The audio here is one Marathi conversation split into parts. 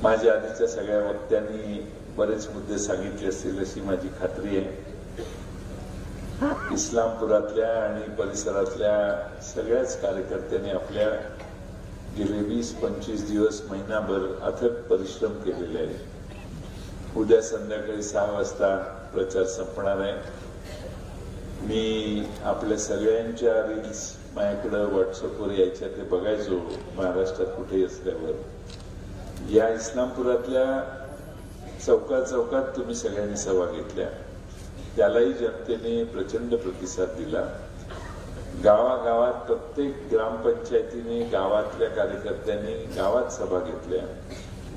माझ्या आधीच्या सगळ्या वक्त्यांनी बरेच मुद्दे सांगितले असतील अशी माझी खात्री आहे. इस्लामपुरातल्या आणि परिसरातल्या सगळ्याच कार्यकर्त्यांनी आपल्या गेले 20-25 दिवस महिनाभर अथक परिश्रम केलेले आहे. उद्या संध्याकाळी 6 वाजता प्रचार संपणार आहे. मी आपल्या सगळ्यांच्या रील्स माझ्याकडे व्हॉट्सअपवर यायच्या ते बघायचो महाराष्ट्रात कुठेही असल्यावर. या इस्लामपुरातल्या चौकात तुम्ही सगळ्यांनी सभा घेतल्या, त्यालाही जनतेने प्रचंड प्रतिसाद दिला. गावागावात प्रत्येक ग्रामपंचायतीने गावातल्या कार्यकर्त्यांनी गावात सभा घेतल्या,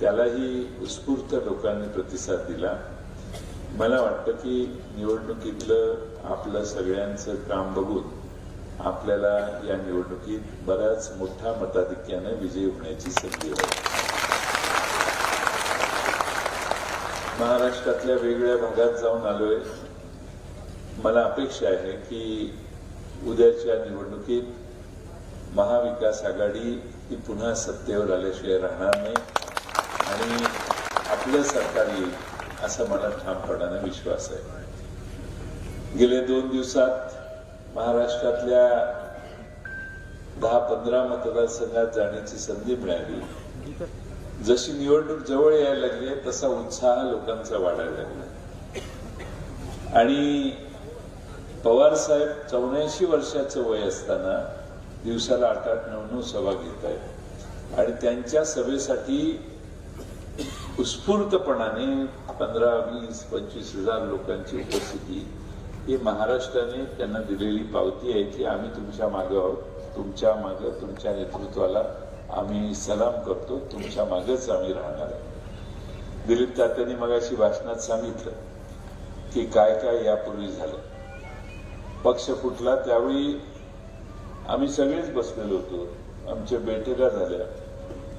त्यालाही उत्स्फूर्त लोकांनी प्रतिसाद दिला. मला वाटतं की निवडणुकीतलं आपलं सगळ्यांचं काम बघून आपल्याला या निवडणुकीत बऱ्याच मोठ्या मताधिक्याने विजयी होण्याची संधी आहे. महाराष्ट्रातल्या वेगवेगळ्या भागात जाऊन आलोय. मला अपेक्षा आहे की उद्याच्या निवडणुकीत महाविकास आघाडी ही पुन्हा सत्तेवर आल्याशिवाय राहणार नाही आणि आपलं सरकार येईल असा मला ठामपणाने विश्वास आहे. गेल्या 2 दिवसात महाराष्ट्रातल्या 10-15 मतदारसंघात जाण्याची संधी मिळाली. जशी निवडणूक जवळ यायला लागली तसा उत्साह लोकांचा वाढायला लागला आणि पवार साहेब 84 वर्षाचं वय असताना दिवसाला 8-9 सभा घेत आहेत आणि त्यांच्या सभेसाठी उत्स्फूर्तपणाने 15-20-25 हजार लोकांची उपस्थिती ही महाराष्ट्राने त्यांना दिलेली पावती आहे की आम्ही तुमच्या मागे आहोत, तुमच्या मागे तुमच्या नेतृत्वाला आम्ही सलाम करतो, तुमच्या मागेच आम्ही राहणार आहे. दिलीप तात्यांनी मगाशी भाषणात सांगितलं की काय काय यापूर्वी झालं. पक्ष फुटला त्यावेळी आम्ही सगळेच बसलेलो होतो. आमच्या बैठका झाल्या.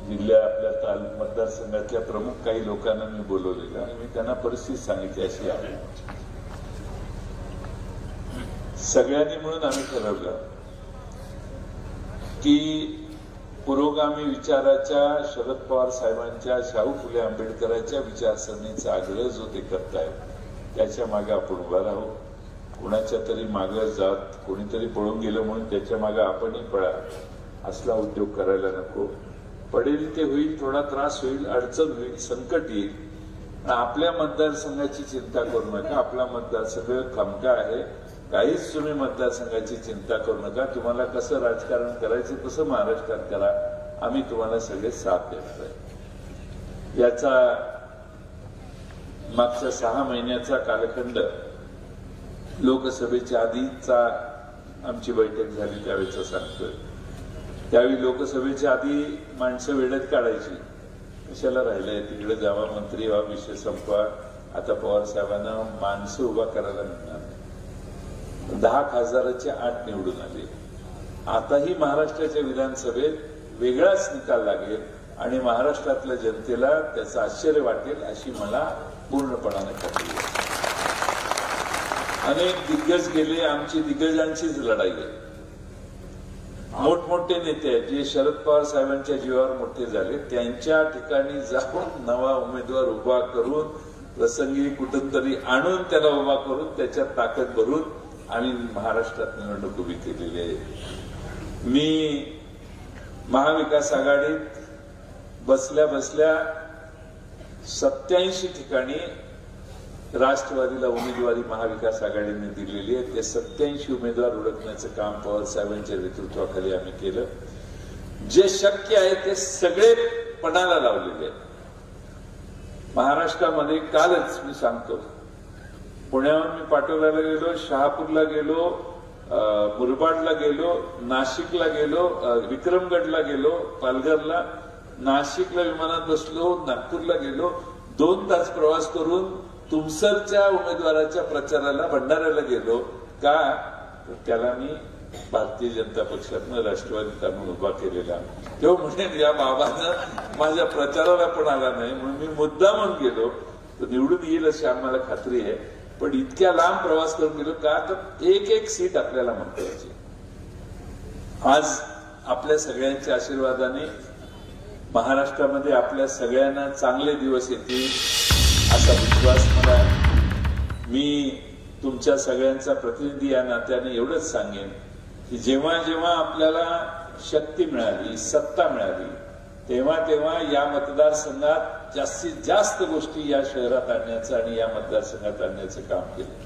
जिल्ह्या आपल्या मतदारसंघातल्या प्रमुख काही लोकांना मी बोलवलेलं आणि मी त्यांना परिस्थिती सांगितली अशी आहे. सगळ्यांनी मिळून आम्ही ठरवलं की पुरोगामी विचाराच्या शरद पवार साहेबांच्या, शाहू फुले आंबेडकरांच्या विचारसरणीचा आग्रह जो ते करतायत त्याच्या मागे आपण उभा राहू. कुणाच्या तरी मागे जात कोणीतरी पळून गेलं म्हणून त्याच्या मागे आपणही पळा असला उद्योग करायला नको. पडेल ते होईल, थोडा त्रास होईल, अडचण होईल, संकट येईल. आपल्या मतदारसंघाची चिंता करू नका. आपला मतदारसंघ खमका आहे. काहीच तुम्ही मतदारसंघाची चिंता करू नका. तुम्हाला कसं राजकारण करायचं तसं महाराष्ट्रात करा. आम्ही तुम्हाला सगळे साथ देतोय. याचा मागच्या 6 महिन्याचा कालखंड लोकसभेच्या आधीचा आमची बैठक झाली त्यावेळेचा सांगतोय. त्यावेळी लोकसभेच्या आधी माणसं वेड्यात काढायची, कशाला राहिलंय, तिकडे जावा, मंत्री व्हा, विषय संपवा. आता पवार साहेबांना माणसं उभा करायला मिळणार नाही. 10 खासदाराचे 8 निवडून आले. आताही महाराष्ट्राच्या विधानसभेत वेगळाच निकाल लागेल आणि महाराष्ट्रातल्या जनतेला त्याचं आश्चर्य वाटेल अशी मला पूर्णपणाने खात्री आहे. अनेक दिग्गज गेले, आमची दिग्गजांचीच लढाई आहे. मोठमोठे नेते आहेत जे शरद पवार साहेबांच्या जीवावर मोठे झाले, त्यांच्या ठिकाणी जाऊन नवा उमेदवार उभा करून प्रसंगी कुठून तरी आणून त्याला उभा करून त्याच्यात ताकद भरून आम्ही महाराष्ट्रात निवडणूक उभी केलेली आहे. मी महाविकास आघाडीत बसल्या बसल्या 87 ठिकाणी राष्ट्रवादीला उमेदवारी महाविकास आघाडीने दिलेली आहे. ते 87 उमेदवार ओळखण्याचं काम पवार साहेबांच्या नेतृत्वाखाली आम्ही केलं. जे शक्य आहे ते सगळे पणाला लावलेले आहेत. महाराष्ट्रामध्ये कालच मी सांगतो, पुण्याहून मी पाटोल्याला गेलो, शहापूरला गेलो, मुरबाडला गेलो, नाशिकला गेलो, विक्रमगडला गेलो, पालघरला, नाशिकला विमानात बसलो, नागपूरला गेलो. 2 तास प्रवास करून तुमसरच्या उमेदवाराच्या प्रचाराला भंडाऱ्याला गेलो. का? त्याला मी भारतीय जनता पक्षातनं राष्ट्रवादीत आणून उभा केलेला. तेव्हा म्हणजे या बाबांना माझ्या प्रचाराला पण आला नाही म्हणून मी मुद्दामून गेलो. तर निवडून येईल अशी आम्हाला खात्री आहे. पण इतक्या लांब प्रवास करून गेलो का? तर एक सीट आपल्याला महत्वाची. आज आपल्या सगळ्यांच्या आशीर्वादाने महाराष्ट्रामध्ये आपल्या सगळ्यांना चांगले दिवस येतील असा विश्वास मला आहे. मी तुमच्या सगळ्यांचा प्रतिनिधी या नात्याने एवढंच सांगेन की जेव्हा जेव्हा आपल्याला शक्ती मिळाली, सत्ता मिळाली, तेव्हा तेव्हा या मतदारसंघात जास्तीत जास्त गोष्टी या शहरात आणण्याचं आणि या मतदारसंघात आणण्याचं काम केलं.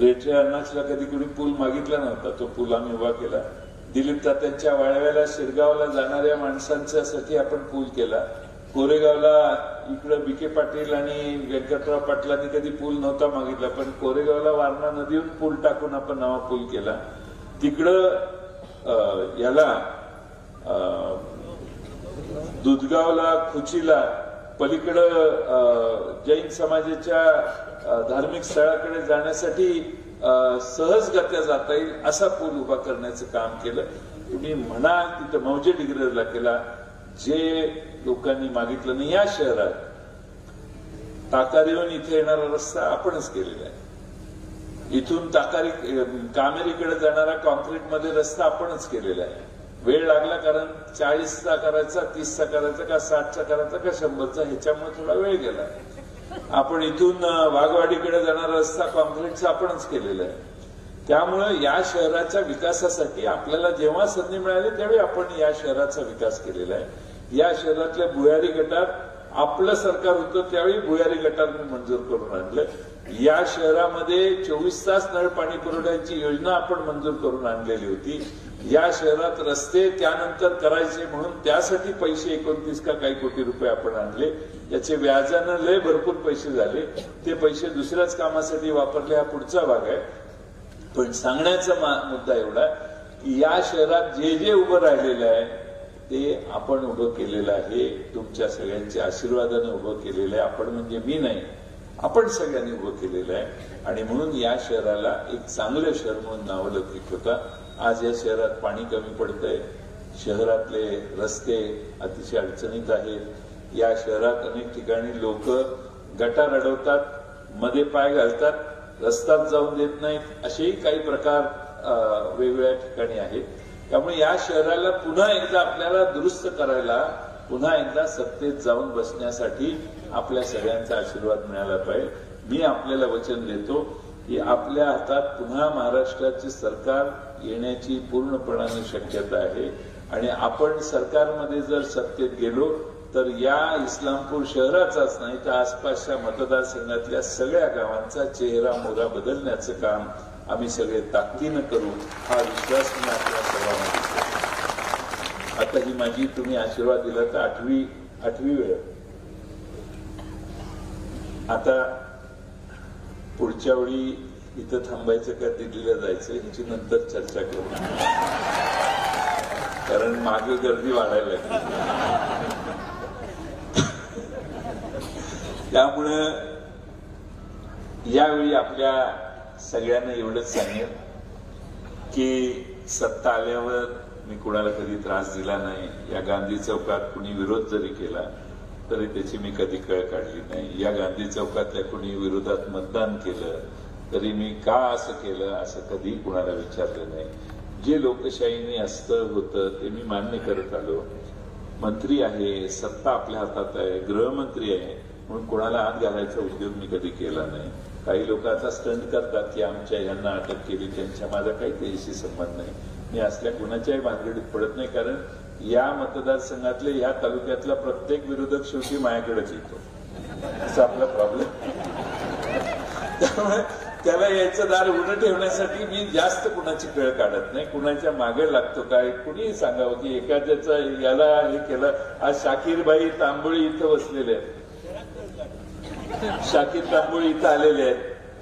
रेटरे अण्णाचला कधी कोणी पूल मागितला नव्हता, तो पूल आम्ही उभा केला. दिलीप तात्यांच्या वाळव्याला शिरगावला जाणाऱ्या माणसांच्यासाठी आपण पूल केला. कोरेगावला इकडं बीके पाटील आणि व्यंकटराव पाटलांनी कधी पूल नव्हता मागितला, पण कोरेगावला वारणा नदीहून पूल टाकून आपण नवा पूल केला. तिकडं याला दुधगावला खुचीला पलीकडं जैन समाजाच्या धार्मिक स्थळाकडे जाण्यासाठी सहजगत्या जाता येईल असा पूल उभा करण्याचं काम केलं. तुम्ही म्हणा तिथं मौजे डिग्रजला केला. जे लोकांनी मागितलं नाही, या शहरात ताकारीहून इथे येणारा रस्ता आपणच केलेला आहे. इथून कामेरीकडे जाणारा कॉन्क्रीटमध्ये रस्ता आपणच केलेला आहे. वेळ लागला कारण 40चा करायचा, 30चा करायचा का 60चा करायचा का 100चा, ह्याच्यामुळे थोडा वेळ गेला. आपण इथून वाघवाडीकडे जाणारा रस्ता कॉन्क्रीटचा आपणच केलेला आहे. त्यामुळे या शहराच्या विकासासाठी आपल्याला जेव्हा संधी मिळाली त्यावेळी आपण या शहराचा विकास केलेला आहे. या शहरातल्या भुयारी गटार आपलं सरकार होतं त्यावेळी भुयारी गटार मंजूर करून आणलं. या शहरामध्ये 24 तास नळ पाणी पुरवठ्याची योजना आपण मंजूर करून आणलेली होती. या शहरात रस्ते त्यानंतर करायचे म्हणून त्यासाठी पैसे 29 का काही कोटी रुपये आपण आणले. त्याचे व्याजानं लय भरपूर पैसे झाले. ते पैसे दुसऱ्याच कामासाठी वापरले, हा पुढचा भाग आहे. पण सांगण्याचा मुद्दा एवढा की या शहरात जे जे उभं राहिलेलं आहे ते आपण उभं केलेलं आहे. तुमच्या सगळ्यांच्या आशीर्वादाने उभं केलेलं आहे. आपण म्हणजे मी नाही, आपण सगळ्यांनी उभं केलेलं आहे. आणि म्हणून या शहराला एक चांगलं शहर म्हणून नावलौकिक होता. आज या शहरात पाणी कमी पडतंय. शहरातले रस्ते अतिशय अडचणीत आहेत. या शहरात अनेक ठिकाणी लोक गटार अडवतात, मध्ये पाय घालतात, रस्त्यात जाऊन देत नाहीत, असेही काही प्रकार वेगवेगळ्या ठिकाणी आहेत. त्यामुळे या शहराला पुन्हा एकदा आपल्याला दुरुस्त करायला, पुन्हा एकदा सत्तेत जाऊन बसण्यासाठी आपल्या सगळ्यांचा आशीर्वाद मिळाला पाहिजे. मी आपल्याला वचन देतो की आपल्या हातात पुन्हा महाराष्ट्राचे सरकार येण्याची पूर्णपणाने शक्यता आहे. आणि आपण सरकारमध्ये जर सत्तेत गेलो तर या इस्लामपूर शहराचाच नाही तर आसपासच्या मतदारसंघातल्या सगळ्या गावांचा चेहरा मोहरा बदलण्याचं काम आम्ही सगळे ताकदीनं करू, हा विश्वास मी आपल्या सर्वांना देतो. आता ही माझी तुम्ही आशीर्वाद दिला तर आठवी वेळ. आता पुढच्या वेळी इथं थांबायचं का दिल्लीला जायचं ह्याची नंतर चर्चा करू, कारण मागे गर्दी वाढायला लागली. त्यामुळं यावेळी आपल्या सगळ्यांना एवढंच सांगेन की सत्ता आल्यावर मी कुणाला कधी त्रास दिला नाही. या गांधी चौकात कुणी विरोध जरी केला तरी त्याची मी कधी कळ काढली नाही. या गांधी चौकातल्या कुणी विरोधात मतदान केलं तरी मी का असं केलं असं कधी कुणाला विचारलं नाही. जे लोकशाहीने असतं होतं ते मी मान्य करत आलो. मंत्री आहे, सत्ता आपल्या हातात आहे, गृहमंत्री आहे म्हणून कोणाला आत घालायचा उद्योग मी कधी केला नाही. काही लोक आता स्टंट करतात की आमच्या यांना अटक केली, त्यांच्या माझा काही त्याशी संबंध नाही. मी असल्या कुणाच्याही भानगडीत पडत नाही, कारण या मतदारसंघातले या तालुक्यातला प्रत्येक विरोधक शेवटी माझ्याकडेच येतो, असा आपला प्रॉब्लेम. त्यामुळे त्याला याचं दार उघडं ठेवण्यासाठी मी जास्त कुणाची कळ काढत नाही, कुणाच्या मागे लागतो. काय कुणीही सांगावं की एखाद्याचा याला हे केलं. आज शाकीरबाई तांबोळी इथं बसलेले आहेत, शाकीर तांबोळी इथं आलेले आहेत.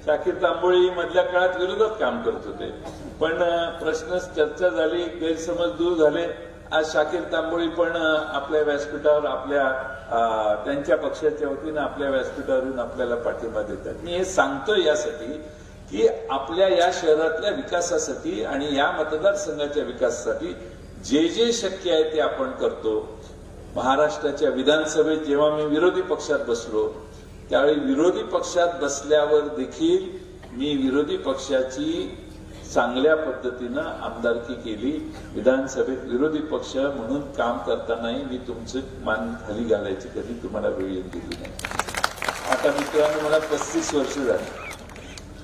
शाकीर तांबोळी मधल्या काळात विरोधात काम करत होते, पण प्रश्न चर्चा झाली, गैरसमज दूर झाले. आज शाकीर तांबोळी पण आपल्या व्यासपीठावर त्यांच्या पक्षाच्या वतीनं आपल्या व्यासपीठावरून आपल्याला पाठिंबा देतात. मी हे सांगतोय यासाठी की आपल्या या शहरातल्या विकासासाठी आणि या मतदारसंघाच्या विकासासाठी जे जे शक्य आहे ते आपण करतो. महाराष्ट्राच्या विधानसभेत जेव्हा मी विरोधी पक्षात बसलो त्यावेळी विरोधी पक्षात बसल्यावर देखील मी विरोधी पक्षाची चांगल्या पद्धतीनं आमदारकी केली. विधानसभेत विरोधी पक्ष म्हणून काम करतानाही मी तुमचं मान खाली घालायची कधी तुम्हाला वेळ दिली नाही. आता मित्रांनो, मला 35 वर्ष झाली.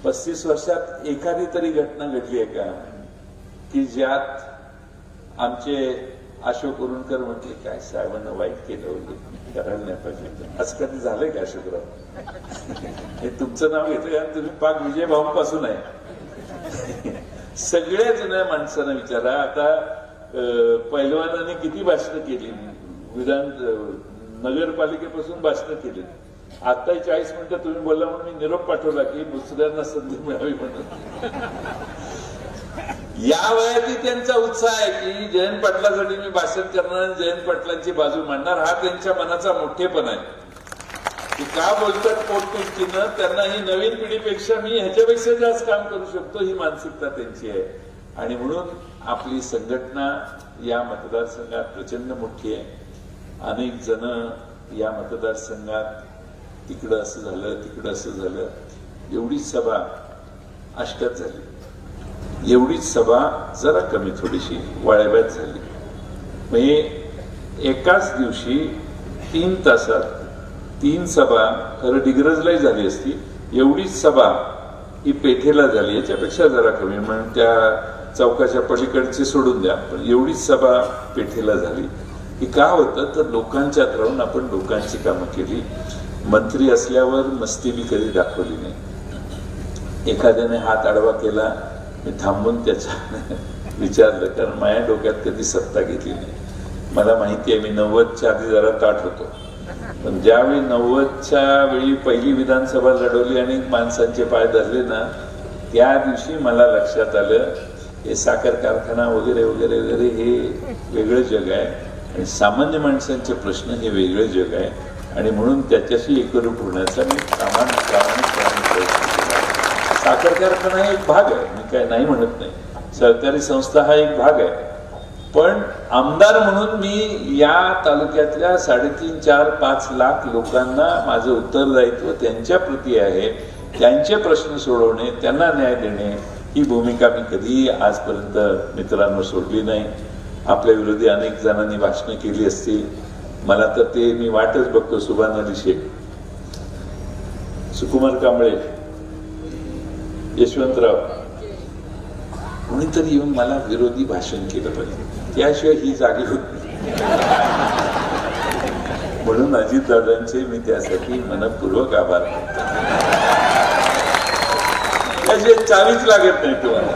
35 वर्षात एखादी तरी घटना घडली आहे का की ज्यात आमचे अशोक उरुणकर म्हटले काय साहेबांना वाईट केलं होतं, करायला नाही पाहिजे. असं कधी झालंय का अशोकराव? हे तुमचं नाव घेतलं कारण तुम्ही पाक विजय भाऊंपासून आहे. सगळ्या जुन्या माणसांना विचारा. आता पहिलवानाने किती भाषणं केली, नगरपालिकेपासून भाषणं केली. आता 40 मिनिटं तुम्ही बोलला म्हणून मी निरोप पाठवला की दुसऱ्यांना संधी मिळावी म्हणून. या वयातही त्यांचा उत्साह आहे की जयंत पाटलासाठी मी भाषण करणार आणि जयंत पाटलांची बाजू मांडणार. हा त्यांच्या मनाचा मोठेपणा आहे. की का बोलतात पोटतिडकीनं, त्यांना ही नवीन पिढीपेक्षा मी ह्याच्यापेक्षा जास्त काम करू शकतो ही मानसिकता त्यांची आहे. आणि म्हणून आपली संघटना या मतदारसंघात प्रचंड मोठी आहे. अनेक जण या मतदारसंघात तिकडं असं झालं तिकडं असं झालं. एवढीच सभा अष्टात झाली, एवढीच सभा जरा कमी थोडीशी वाळव्यात झाली. म्हणजे एकाच दिवशी 3 तासात 3 सभा, खरं डिग्रजलाही झाली असती, एवढीच सभा ही पेठेला झाली. याच्यापेक्षा जरा कमी, म्हणून त्या चौकाच्या पलीकडचे सोडून द्या, पण एवढीच सभा पेठेला झाली. ही का होतं तर लोकांच्यात राहून आपण लोकांची कामं केली. मंत्री असल्यावर मस्ती मी कधी दाखवली नाही. एखाद्याने हात आडवा केला, मी थांबून त्याच्या विचारलं, कारण माझ्या डोक्यात कधी सत्ता घेतली नाही. मला माहिती आहे मी 90च्या आधी जरा ताठ होतो, पण ज्यावेळी 90च्या वेळी पहिली विधानसभा लढवली आणि माणसांचे पाय धरले ना, त्या दिवशी मला लक्षात आलं हे साखर कारखाना वगैरे वगैरे वगैरे हे वेगळं जग आहे आणि सामान्य माणसांचे प्रश्न हे वेगळं जग आहे. आणि म्हणून त्याच्याशी एकरूप होण्याचा मी प्रामाणिकपणे प्रयत्न केला. साखर कारखाना हा एक भाग आहे, मी काय नाही म्हणत नाही. सहकारी संस्था हा एक भाग आहे. पण आमदार म्हणून मी या तालुक्यातल्या 3.5, 4, 5 लाख लोकांना माझं उत्तरदायित्व त्यांच्या प्रती आहे. त्यांचे प्रश्न सोडवणे, त्यांना न्याय देणे ही भूमिका मी कधी आजपर्यंत मित्रांनो सोडली नाही. आपल्या विरोधी अनेक जणांनी भाषणं केली असतील. मला तर ते मी वाटच बघतो. सुभान अली शेख, सुकुमार कांबळे, यशवंतराव, कोणीतरी येऊन मला विरोधी भाषण केलं पाहिजे, त्याशिवाय ही जागी होत नाही. म्हणून अजितदादांचे मी त्यासाठी मनपूर्वक आभार मानतो. त्याचे चावीच लागत नाही तुम्हाला.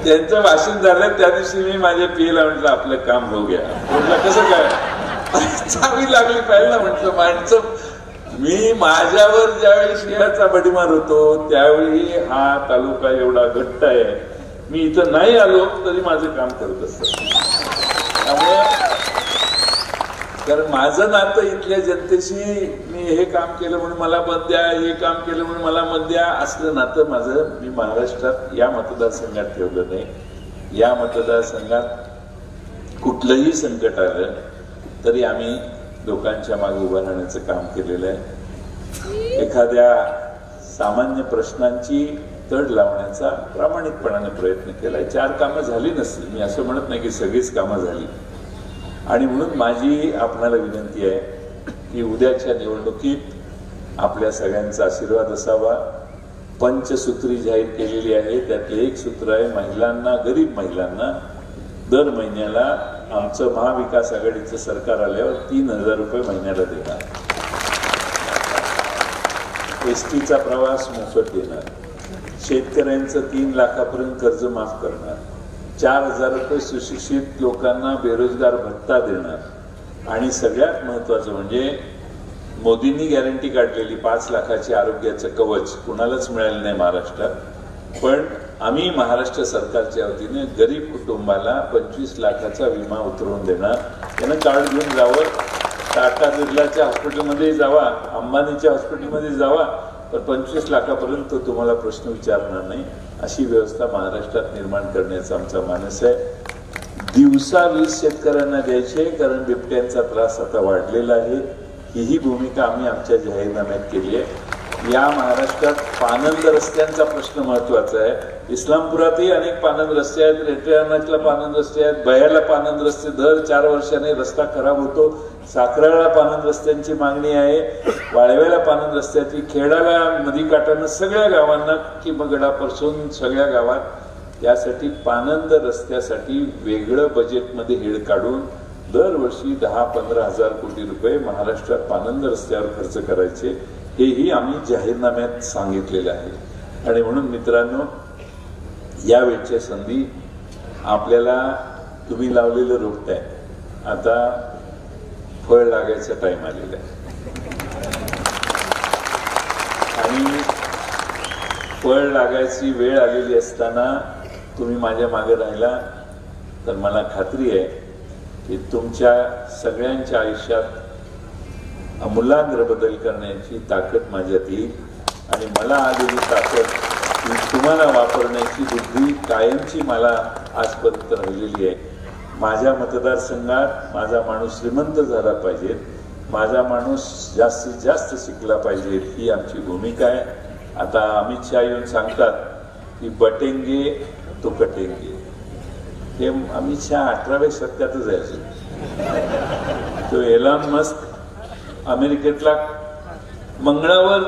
त्यांचं भाषण झालं त्या दिवशी मी माझ्या पियला म्हटलं आपलं काम हो गया. म्हटलं कसं काय, चावी लागली पाहिजे ना. म्हटलं माणसं, मी माझ्यावर ज्यावेळी शिळाचा बडीमार होतो त्यावेळी हा तालुका एवढा घट्ट आहे, मी इथं नाही आलो तरी माझं काम करत असत. त्यामुळे कारण माझं नातं इथल्या जनतेशी, मी हे काम केलं म्हणून मला मत द्या, हे काम केलं म्हणून मला मत द्या, असलं नातं माझं मी महाराष्ट्रात या मतदारसंघात ठेवलं नाही. या मतदारसंघात कुठलंही संकट आलं तरी आम्ही लोकांच्या मागे उभं राहण्याचं काम केलेलं आहे. एखाद्या सामान्य प्रश्नांची तड लावण्याचा प्रामाणिकपणाने प्रयत्न केलाय. 4 कामं झाली नसतील, मी असं म्हणत नाही की सगळीच कामं झाली. आणि म्हणून माझी आपणाला विनंती आहे की उद्याच्या निवडणुकीत आपल्या सगळ्यांचा आशीर्वाद असावा. पंचसूत्री जाहीर केलेली आहे, त्यातले एक सूत्र आहे महिलांना, गरीब महिलांना दर महिन्याला आमचं महाविकास आघाडीचं सरकार आल्यावर 3,000 रुपये महिन्याला देणार. एसटीचा प्रवास मोफत देणार. शेतकऱ्यांचं 3 लाखापर्यंत कर्ज माफ करणार. 4,000 रुपये सुशिक्षित लोकांना बेरोजगार भत्ता देणार. आणि सगळ्यात महत्वाचं म्हणजे मोदींनी गॅरंटी काढलेली 5 लाखाची आरोग्याचं कवच कुणालाच मिळालं नाही महाराष्ट्रात. पण आम्ही महाराष्ट्र सरकारच्या वतीने गरीब कुटुंबाला 25 लाखाचा विमा उतरवून देणार. त्यानं कार्ड घेऊन जावं, टाटा बिर्लाच्या हॉस्पिटलमध्ये जावा, अंबानीच्या हॉस्पिटलमध्ये जावा, तर 25 लाखापर्यंत तुम्हाला प्रश्न विचारणार नाही. अशी व्यवस्था महाराष्ट्रात निर्माण करण्याचा आमचा मानस आहे. दिवसा 20 शेतकऱ्यांना द्यायचे, कारण बिबट्यांचा त्रास आता वाढलेला आहे. ही भूमिका आम्ही आमच्या जाहीरनाम्यात केली आहे. या महाराष्ट्रात पानंद रस्त्यांचा प्रश्न महत्वाचा आहे. इस्लामपुरातही अनेक पानंद रस्ते आहेत, रेट्यानातला पानंद रस्ते आहेत, बह्याला पानंद रस्ते, दर 4 वर्षाने रस्ता खराब होतो. साखराला पानंद रस्त्यांची मागणी आहे, वाळव्याला पानंद रस्त्याची, खेडाला नदीकाठानं सगळ्या गावांना किंबगडापासून सगळ्या गावात त्यासाठी पानंद रस्त्यासाठी वेगळं बजेटमध्ये हेड काढून दरवर्षी 10-15 हजार कोटी रुपये महाराष्ट्रात पानंद रस्त्यावर खर्च करायचे, हेही आम्ही जाहीरनाम्यात सांगितलेलं आहे. आणि म्हणून मित्रांनो, यावेळच्या संधी आपल्याला तुम्ही लावलेलं रोपटं आहे, आता फळ लागायचा टाइम आलेला आहे. आणि फळ लागायची वेळ आलेली असताना तुम्ही माझ्या मागे राहिला तर मला खात्री आहे की तुमच्या सगळ्यांच्या आयुष्यात आमूलाग्र बदल करण्याची ताकद माझ्यात येईल. आणि मला आलेली ताकद ही तुम्हाला वापरण्याची बुद्धी कायमची मला आजपर्यंत राहिलेली आहे. माझ्या मतदारसंघात माझा माणूस श्रीमंत झाला पाहिजे, माझा माणूस जास्तीत जास्त शिकला पाहिजे, ही आमची भूमिका आहे. आता अमित शहा येऊन सांगतात की बटेंगे तो कटेंगे, हे अमित शहा 18व्या शतकातच जायचे. तो एलॉन मस्क अमेरिकेतला मंगळावर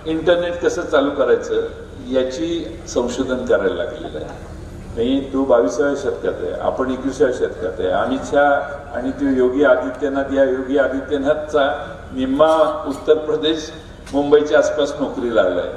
इंटरनेट कसं चालू करायचं याची संशोधन करायला लागलेलं आहे. तो 22व्या शतकात आहे, आपण 21व्या शतकात आहे. अमित शहा आणि तो योगी आदित्यनाथ, या योगी आदित्यनाथचा निम्मा उत्तर प्रदेश मुंबईच्या आसपास नोकरी लागलाय.